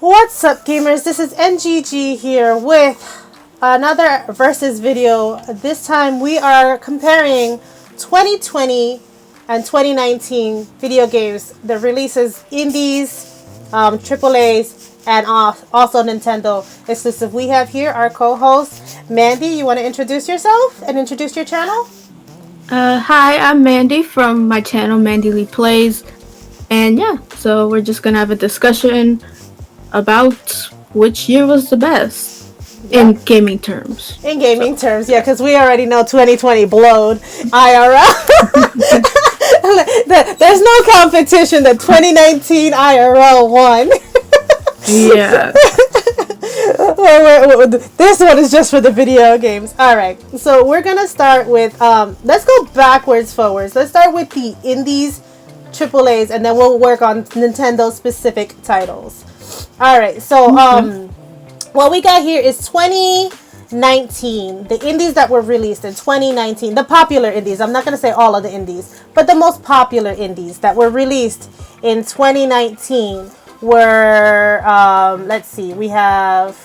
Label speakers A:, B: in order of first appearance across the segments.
A: What's up, gamers? This is NGG here with another versus video. This time we are comparing 2020 and 2019 video games, the releases, indies, AAAs, and also Nintendo exclusive. We have here our co-host, Mandy. You want to introduce yourself and introduce your channel?
B: Hi, I'm Mandy from my channel, Mandyleeplays. And yeah, so we're just gonna have a discussion about which year was the best in gaming terms.
A: In gaming terms, yeah, because we already know 2020 blowed IRL. There's no competition. The 2019 IRL won.
B: Yeah.
A: This one is just for the video games. All right, so we're gonna start with let's go backwards, forwards. Let's start with the indies, AAAs, and then we'll work on Nintendo specific titles. All right, so what we got here is 2019, the indies that were released in 2019, the popular indies. I'm not going to say all of the indies, but the most popular indies that were released in 2019 were, let's see, we have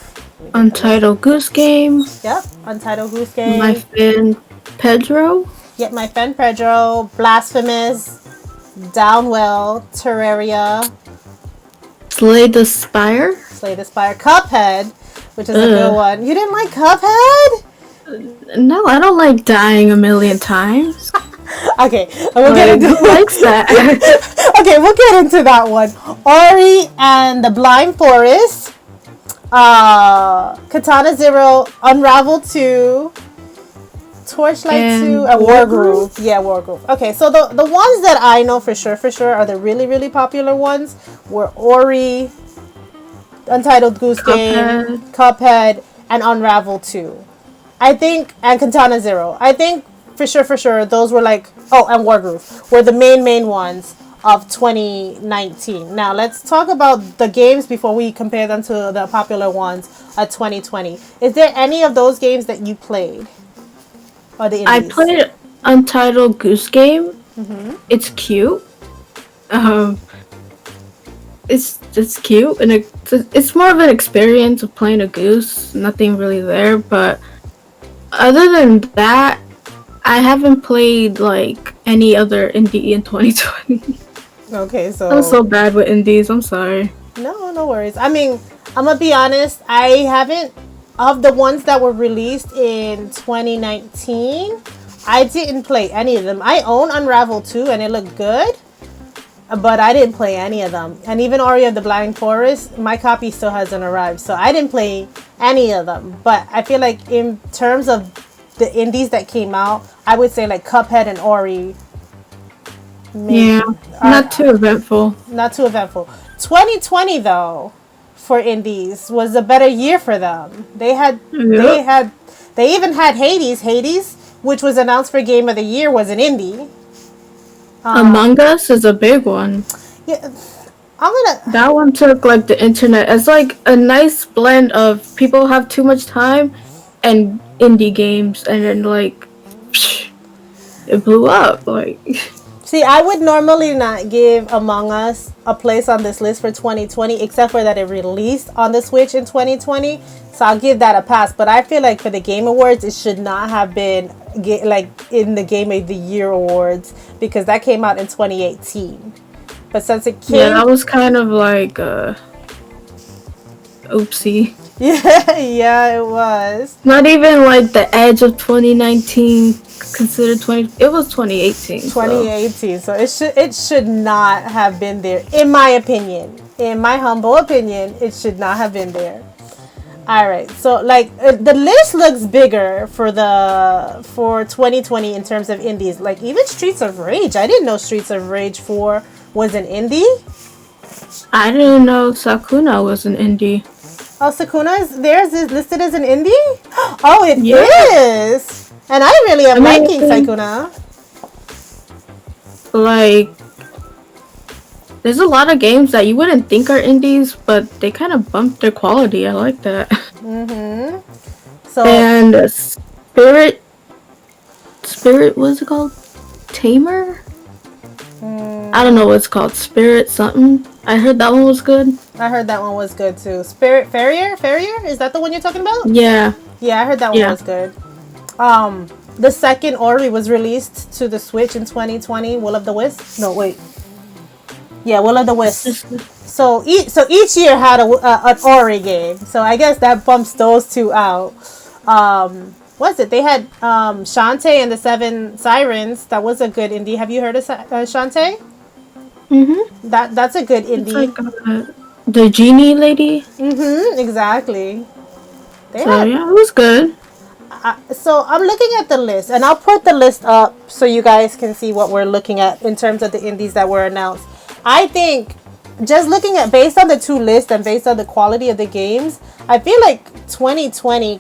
B: Untitled Goose Game.
A: Yep, Untitled Goose Game.
B: My Friend Pedro.
A: Yep, My Friend Pedro, Blasphemous, Downwell, Terraria,
B: Slay the Spire.
A: Cuphead, which is a good one. You didn't like Cuphead?
B: No, I don't like dying a million times.
A: Okay, we'll get into
B: who likes that?
A: Okay, we'll get into that one. Ori and the Blind Forest, Katana Zero, Unravel 2, Torchlight 2, and Wargroove. Yeah, Wargroove. Okay, so the ones that I know for sure are the really, really popular ones were Ori, Untitled Goose Game, Cuphead, and Unravel 2. I think, and Katana Zero. I think for sure those were like, oh, and Wargroove were the main ones of 2019. Now let's talk about the games before we compare them to the popular ones of 2020. Is there any of those games that you played? Or the indies?
B: I played Untitled Goose Game. Mm-hmm. It's cute. It's cute, and it's more of an experience of playing a goose. Nothing really there, but other than that, I haven't played like any other indie in 2020.
A: Okay, so
B: I'm so bad with indies. I'm sorry.
A: No worries. I mean, I'm gonna be honest. I haven't, of the ones that were released in 2019. I didn't play any of them. I own Unravel 2, and it looked good. But I didn't play any of them. And even Ori of the Blind Forest, my copy still hasn't arrived. So I didn't play any of them. But I feel like in terms of the indies that came out, I would say like Cuphead and Ori.
B: Yeah, not too eventful.
A: Not too eventful. 2020 though, for indies, was a better year for them. They even had Hades. Hades, which was announced for Game of the Year, was an indie.
B: Among Us is a big one.
A: Yeah,
B: that one took like the internet. It's like a nice blend of people have too much time and indie games, and then like it blew up. Like,
A: see, I would normally not give Among Us a place on this list for 2020, except for that it released on the Switch in 2020. So I'll give that a pass. But I feel like for the Game Awards, it should not have been like in the Game of the Year awards, because that came out in 2018. But since it came,
B: yeah, that was kind of like oopsie.
A: Yeah, it was.
B: Not even like the edge of 2019 considered 20. It was 2018.
A: 2018. So it should not have been there, in my opinion. In my humble opinion, it should not have been there. All right, so like the list looks bigger for 2020 in terms of indies. Like even Streets of Rage, I didn't know Streets of Rage 4 was an indie.
B: I didn't know Sakuna was an indie.
A: Oh, Sakuna is listed as an indie. Oh, it is, and I really am liking Sakuna.
B: Like, there's a lot of games that you wouldn't think are indies, but they kind of bumped their quality. I like that.
A: Mm-hmm. So,
B: and Spirit, what's it called? Tamer? I don't know what it's called. Spirit something. I heard that one was good.
A: I heard that one was good too. Spirit Farrier? Is that the one you're talking about?
B: Yeah.
A: Yeah, I heard that one was good. The second Ori was released to the Switch in 2020. Will of the Wisp? No, wait. Yeah, Will of the Wisp. So each year had an Ori game. So I guess that bumps those two out. What's it? They had Shantae and the Seven Sirens. That was a good indie. Have you heard of Shantae? That's a good
B: It's
A: indie.
B: like the genie lady.
A: Exactly.
B: So yeah, it was good.
A: So I'm looking at the list, and I'll put the list up so you guys can see what we're looking at in terms of the indies that were announced. I think just looking at based on the two lists and based on the quality of the games, I feel like 2020.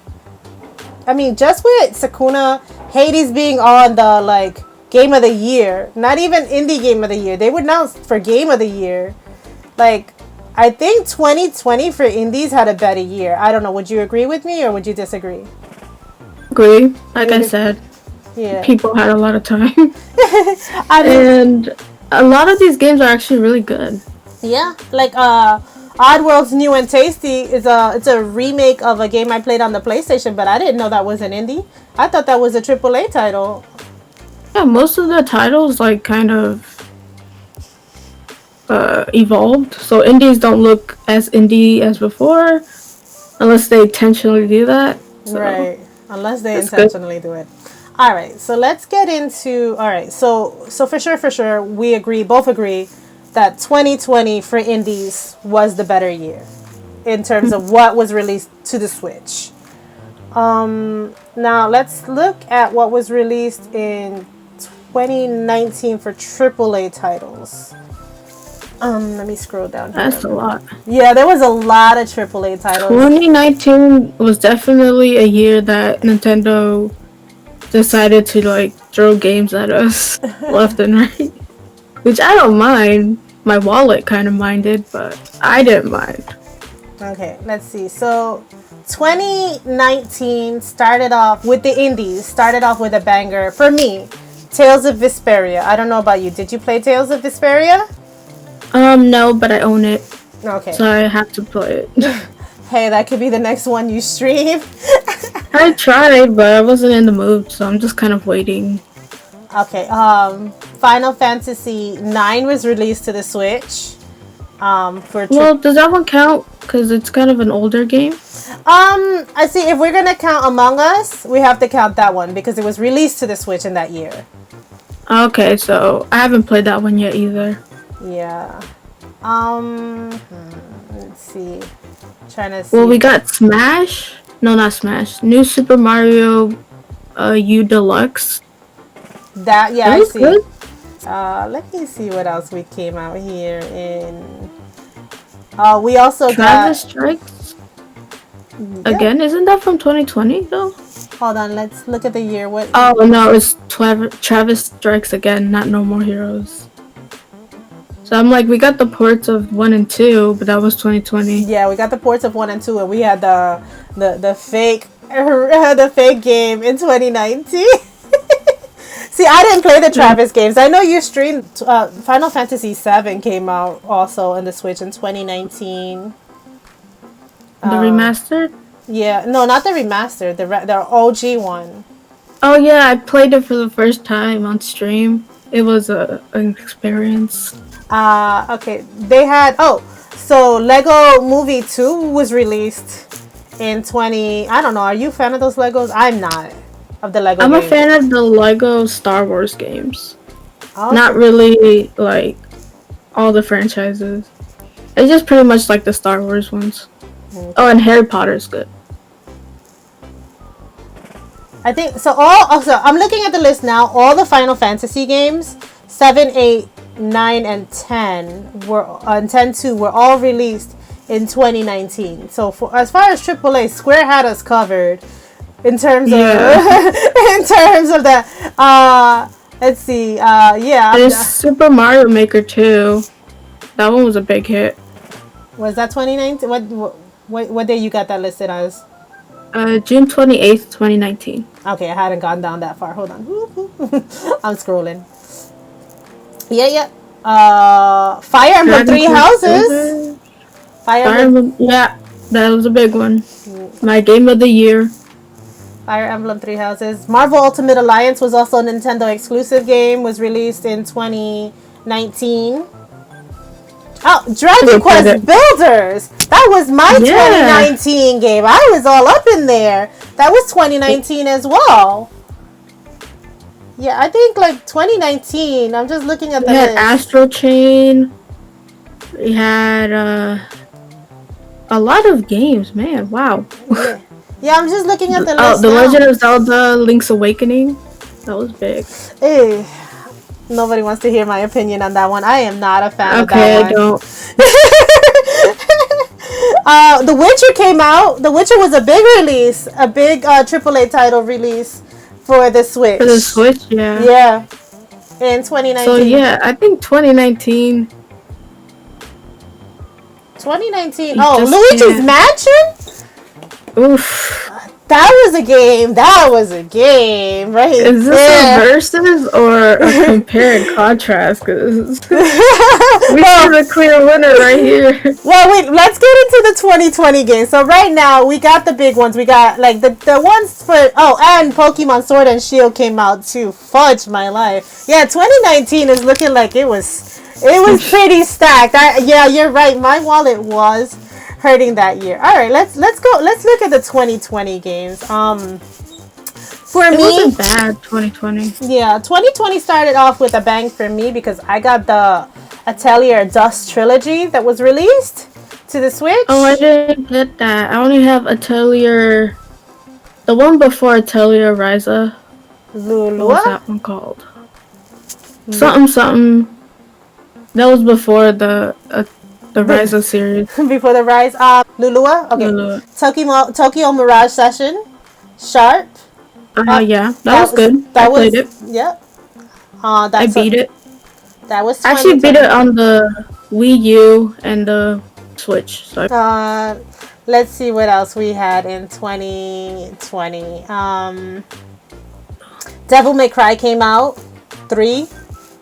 A: I mean, just with Sakuna Hades being on the like game of the year, not even indie game of the year, they were announced for game of the year. Like, I think 2020 for indies had a better year. I don't know. Would you agree with me or would you disagree?
B: Agree. Like I said, people had a lot of time. And a lot of these games are actually really good.
A: Yeah, like Oddworld's New and Tasty is a remake of a game I played on the PlayStation, but I didn't know that was an indie. I thought that was a AAA title.
B: Yeah, most of the titles like kind of evolved, so indies don't look as indie as before, unless they intentionally do that. So.
A: Right. Unless they intentionally do it. All right, so let's get into. All right, so for sure, we both agree that 2020 for indies was the better year in terms of what was released to the Switch. Now let's look at what was released in 2019 for AAA titles. Let me scroll down here.
B: That's a lot.
A: Yeah, there was a lot of AAA titles.
B: 2019 was definitely a year that Nintendo decided to like throw games at us left and right. Which I don't mind. My wallet kind of minded, but I didn't mind.
A: Okay, let's see. So 2019 started off with the indies, started off with a banger. For me, Tales of Vesperia. I don't know about you. Did you play Tales of Vesperia?
B: No, but I own it.
A: Okay.
B: So I have to play it.
A: Hey, that could be the next one you stream.
B: I tried, but I wasn't in the mood, so I'm just kind of waiting.
A: Okay, Final Fantasy 9 was released to the Switch.
B: Well, does that one count? Because it's kind of an older game.
A: I see. If we're gonna count Among Us, we have to count that one because it was released to the Switch in that year.
B: Okay, so I haven't played that one yet either.
A: Yeah. Let's see. Trying to see.
B: Well, we got Smash. No, not Smash. New Super Mario U Deluxe.
A: That, yeah, I see.
B: Good.
A: Let me see what else we came out here in. We also
B: Travis Strikes. Again, isn't that from 2020 though?
A: Hold on, let's look at the year. What?
B: Oh no, it's Travis Strikes Again, not No More Heroes. So I'm like, we got the ports of 1 and 2, but that was 2020.
A: Yeah, we got the ports of 1 and 2, and we had the fake game in 2019. See, I didn't play the Travis games. I know you streamed. Final Fantasy VII came out also on the Switch in 2019.
B: The remastered?
A: Yeah, no, not the remastered. The OG one.
B: Oh yeah, I played it for the first time on stream. It was an experience.
A: Okay. They had so Lego Movie 2 was released in 20. I don't know. Are you a fan of those Legos? I'm not. Of the Lego
B: I'm
A: games.
B: a fan of the Lego Star Wars games.
A: Okay.
B: Not really like all the franchises. It's just pretty much like the Star Wars ones. Okay. Oh, and Harry Potter's good.
A: I think so. I'm looking at the list now. All the Final Fantasy games, 7, 8, 9, and 10 and 10-2 were all released in 2019. So as far as AAA, Square had us covered in terms of that. Let's see.
B: There's Super Mario Maker 2. That one was a big hit.
A: Was that 2019? What day you got that listed as?
B: June 28th, 2019.
A: Okay, I hadn't gone down that far. Hold on. I'm scrolling. Yeah. Fire Emblem Three Houses. Fire
B: Fire
A: Emblem.
B: Emblem, yeah, that was a big one. My game of the year.
A: Fire Emblem Three Houses. Marvel Ultimate Alliance was also a Nintendo exclusive game. Was released in 2019. Oh, Dragon Quest Builders. That was my 2019 game. I was all up in there. That was 2019 as well. Yeah, I think like 2019. I'm just looking at the list.
B: We had Astral Chain. We had a lot of games, man. Wow.
A: Yeah, I'm just looking at the list.
B: Oh, The Legend of Zelda: Link's Awakening. That was big.
A: Hey, nobody wants to hear my opinion on that one. I am not a fan of that one.
B: Okay, I don't.
A: The Witcher came out. The Witcher was a big release, a big AAA title release for the Switch.
B: For the Switch, yeah.
A: Yeah, in 2019.
B: So yeah, I think 2019.
A: 2019. Oh, Luigi's Mansion.
B: Oof.
A: That was a game. That was a game, right?
B: Is this a versus or a compare and contrast? Because we see the clear winner right here.
A: Well, wait. Let's get into the 2020 games. So right now we got the big ones. We got like the ones for and Pokemon Sword and Shield came out too. Fudge my life. Yeah, 2019 is looking like it was pretty stacked. Yeah, you're right. My wallet was hurting that year. All right, let's go. Let's look at the 2020 games. For me,
B: it wasn't bad. 2020.
A: Yeah, 2020 started off with a bang for me because I got the Atelier Dust trilogy that was released to the Switch.
B: Oh, I didn't get that. I only have Atelier. The one before Atelier Ryza.
A: Lulua?
B: What was that one called? Something. That was before the Ryza series.
A: Before the Rise. Lulua? Okay.
B: Lulua.
A: Tokyo Mirage Session. Sharp.
B: Yeah, that was good. I played it.
A: Yep.
B: I beat it.
A: That was
B: I actually beat it on the Wii U and the Switch. So
A: let's see what else we had in 2020. Devil May Cry came out. 3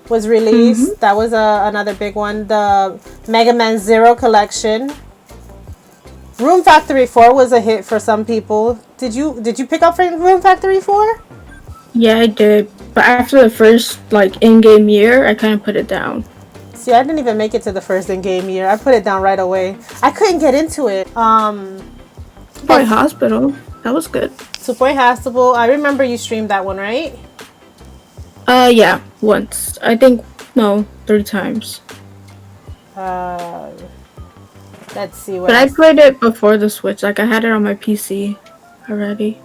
A: was released. Mm-hmm. That was another big one. The Mega Man Zero collection. Room Factory 4 was a hit for some people. Did you pick up Room Factory 4?
B: Yeah, I did. But after the first in-game year, I kind of put it down.
A: See, I didn't even make it to the first in-game year. I put it down right away. I couldn't get into it.
B: Boy Hospital. That was good.
A: Boy Hospital. I remember you streamed that one, right?
B: Yeah, once. I think 3 times.
A: Let's see what.
B: But I played it before the Switch. I had it on my PC already.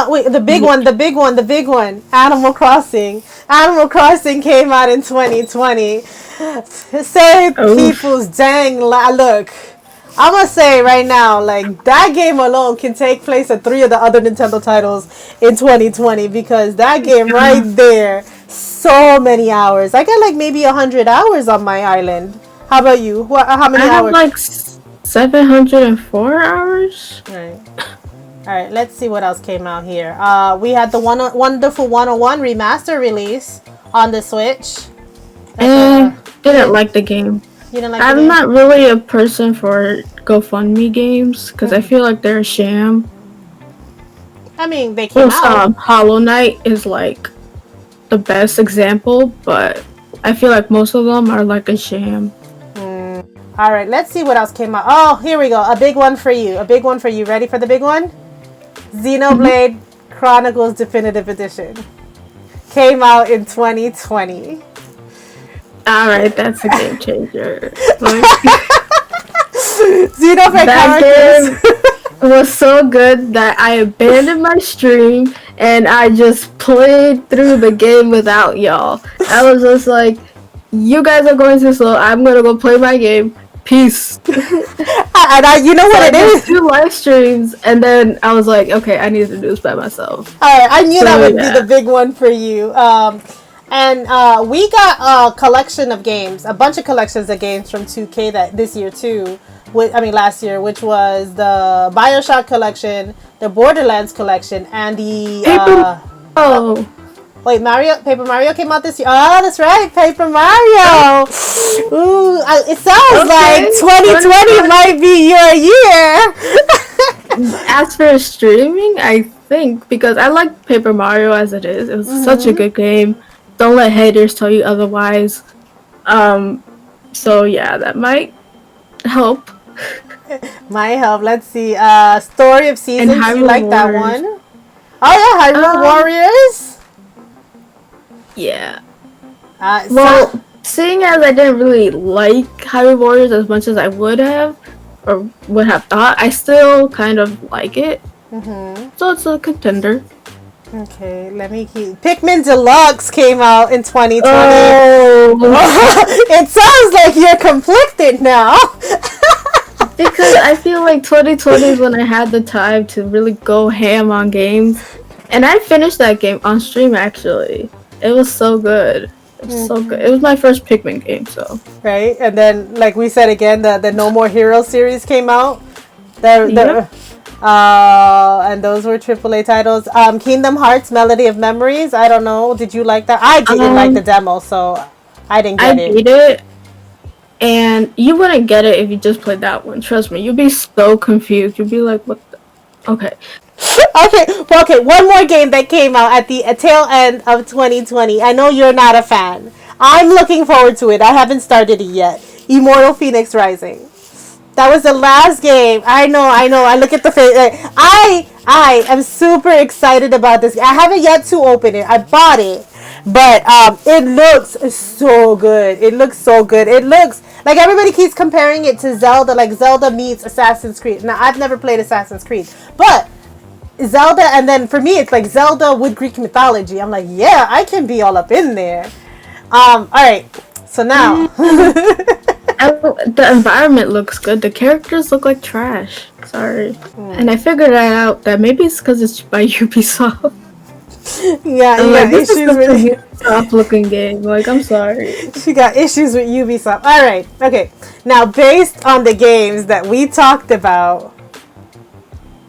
A: Wait, the big one. Animal Crossing. Animal Crossing came out in 2020. Say people's dang look. I'm gonna say right now, that game alone can take place at 3 of the other Nintendo titles in 2020 because that game right there, so many hours. I got maybe 100 hours on my island. How about you? How many hours?
B: I have 704 hours.
A: All right, let's see what else came out here. We had the Wonderful 101 remaster release on the Switch.
B: Didn't like the game.
A: You didn't like
B: I'm not really a person for GoFundMe games because I feel like they're a sham.
A: I mean, they came out.
B: Hollow Knight is the best example, but I feel like most of them are a sham.
A: All right, let's see what else came out. Oh, here we go. A big one for you. Ready for the big one? Xenoblade Chronicles Definitive Edition. Came out in 2020.
B: Alright, that's a game changer.
A: Xenoblade Chronicles
B: was so good that I abandoned my stream and I just played through the game without y'all. I was just like, you guys are going too slow. I'm gonna go play my game. Peace.
A: And you know what it is?
B: 2 live streams, and then I was like, okay, I need to do this by myself.
A: Alright, I knew that would be the big one for you. And we got a collection of games, a bunch of collections of games from 2K this year too. Last year, which was the BioShock collection, the Borderlands collection, and the Wait, Paper Mario came out this year. Oh, that's right, Paper Mario. Ooh, it sounds like 2020 might be your year.
B: As for streaming, I think because I like Paper Mario as it is. It was such a good game. Don't let haters tell you otherwise. So yeah, that might help.
A: Might help. Let's see. Story of
B: And
A: Seasons. You like that
B: Warriors.
A: one? Oh yeah, Hyrule Warriors.
B: Yeah.
A: Well,
B: seeing as I didn't really like Hyrule Warriors as much as I would have, or would have thought, I still kind of like it. So it's a contender.
A: Okay, let me keep. Pikmin Deluxe came out in 2020. It sounds like you're conflicted now.
B: Because I feel like 2020 is when I had the time to really go ham on games. And I finished that game on stream, actually. It was so good. It was so good. It was my first Pikmin game, so.
A: Right? And then, like we said again, the No More Heroes series came out. And those were AAA titles. Kingdom Hearts Melody of Memories. I don't know. Did you like that? I didn't like the demo, so I didn't get it.
B: I beat it. And you wouldn't get it if you just played that one. Trust me. You'd be so confused. You'd be like, what the... Okay.
A: Okay, one more game that came out at the tail end of 2020. I know you're not a fan. I'm looking forward to it. I haven't started it yet. Immortal Phoenix Rising. That was the last game. I know. I look at the face. I am super excited about this. I haven't yet to open it. I bought it. But it looks so good. It looks like everybody keeps comparing it to Zelda, like Zelda meets Assassin's Creed. Now, I've never played Assassin's Creed, but Zelda, and then for me, it's like Zelda with Greek mythology. I'm like, yeah, I can be all up in there. All right, so now.
B: The environment looks good. The characters look like trash. Sorry. And I figured out that maybe it's because it's by Ubisoft.
A: This
B: is a Ubisoft looking game. Like, I'm sorry.
A: She got issues with Ubisoft. All right. Okay. Now, based on the games that we talked about,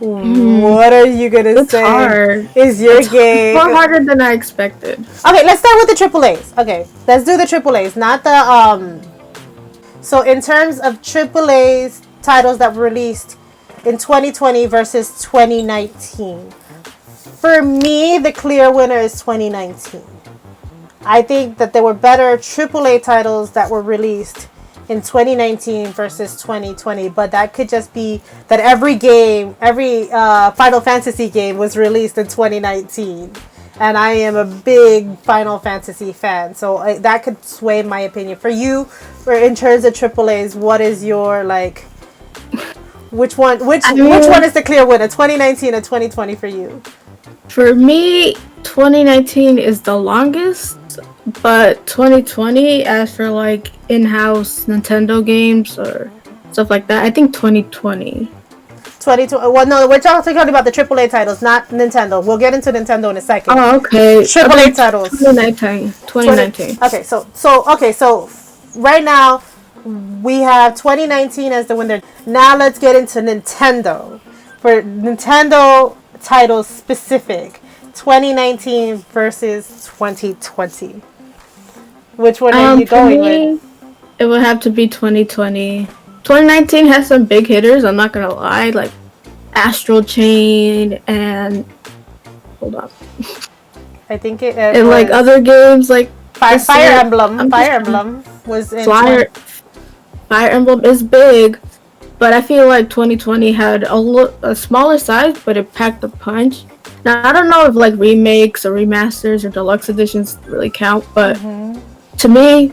A: what are you gonna say?
B: Hard.
A: Is your game
B: more harder than I expected?
A: Okay, let's start with the AAAs. Okay, let's do the AAAs, not the So in terms of AAA's titles that were released in 2020 versus 2019, for me, the clear winner is 2019. I think that there were better AAA titles that were released in 2019 versus 2020, but that could just be that every Final Fantasy game was released in 2019. And I am a big Final Fantasy fan, so that could sway my opinion. For you, in terms of AAAs, what is your which one is the clear winner, 2019 or 2020 for you?
B: For me, 2019 is the longest, but 2020, as for in-house Nintendo games or stuff like that, I think 2020.
A: 2020. Well, no, we're talking about the AAA titles, not Nintendo. We'll get into Nintendo in a second.
B: Oh, okay.
A: AAA titles.
B: 2019.
A: Okay, so right now we have 2019 as the winner. Now let's get into Nintendo. For Nintendo titles specific, 2019 versus 2020. Which one are you going with?
B: It would have to be 2020. 2019 has some big hitters, I'm not gonna lie, like Astral Chain and hold on.
A: I think it
B: and like other games like
A: Fire Emblem. Fire Emblem was in
B: Fire Emblem is big, but I feel like 2020 had a smaller size, but it packed a punch. Now I don't know if remakes or remasters or deluxe editions really count, but to me,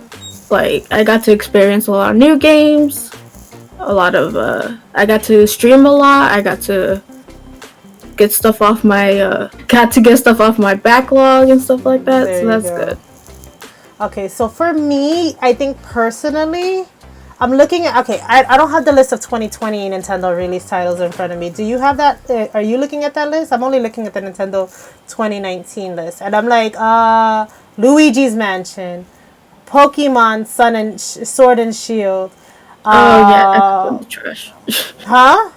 B: I got to experience a lot of new games. A lot of I got to stream a lot. I got to get stuff off my backlog and stuff like that. So that's good.
A: Okay, so for me, I think personally, I'm looking at I don't have the list of 2020 Nintendo release titles in front of me. Do you have that? Are you looking at that list? I'm only looking at the Nintendo 2019 list, and I'm like, Luigi's Mansion, Pokemon Sword and Shield.
B: That's trash.
A: Huh?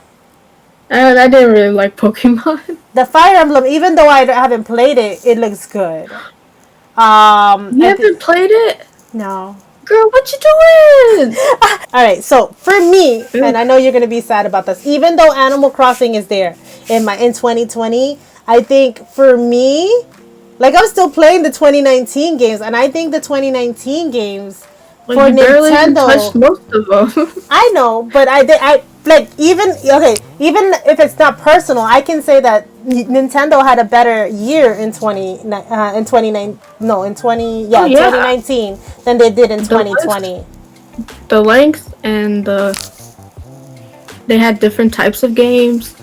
B: I didn't really like Pokemon.
A: The Fire Emblem, even though I haven't played it, it looks good.
B: You haven't played it?
A: No.
B: Girl, what you doing?
A: All right, so for me, and I know you're gonna be sad about this, even though Animal Crossing is there in 2020, I think for me, like I'm still playing the 2019 games, and I think the 2019 games
B: Like,
A: for
B: you barely even
A: Nintendo.
B: touched most of them.
A: I know, but I like even if it's not personal, I can say that Nintendo had a better year in 2019 than they did in 2020.
B: The length and they had different types of games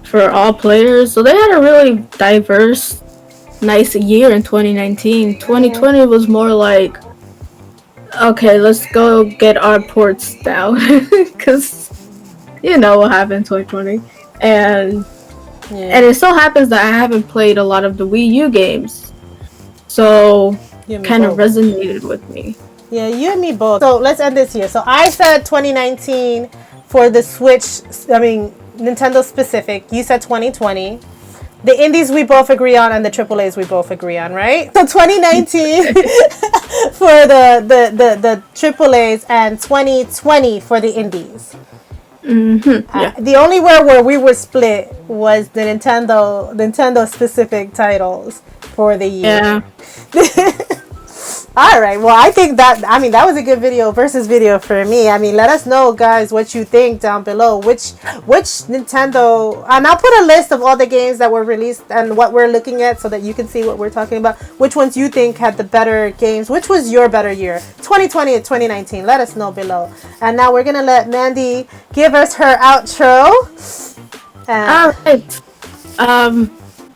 B: for all players, so they had a really diverse, nice year in 2019. 2020 was more like, okay, let's go get our ports down, because you know what happened in 2020, and it so happens that I haven't played a lot of the Wii U games, so kind of resonated with me.
A: Yeah, you and me both. So let's end this here. So I said 2019 for the Switch. I mean Nintendo specific. You said 2020. The indies we both agree on, and the AAAs we both agree on, right? So 2019 for the AAAs, and 2020 for the indies.
B: Yeah.
A: The only where we were split was the Nintendo specific titles for the year.
B: Yeah.
A: All right. Well, I think that was a good video for me. I mean, let us know, guys, what you think down below. Which Nintendo, and I'll put a list of all the games that were released and what we're looking at, so that you can see what we're talking about. Which ones you think had the better games? Which was your better year, 2020 or 2019? Let us know below. And now we're gonna let Mandy give us her outro.
B: All right.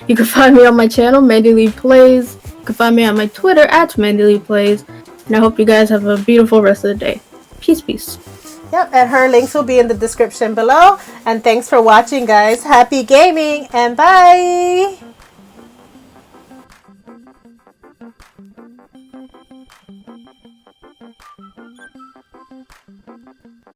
B: You can find me on my channel, Mandyleeplays. You can find me on my Twitter at Mandyleeplays. And I hope you guys have a beautiful rest of the day. Peace, peace.
A: Yep, and her links will be in the description below. And thanks for watching, guys. Happy gaming, and bye!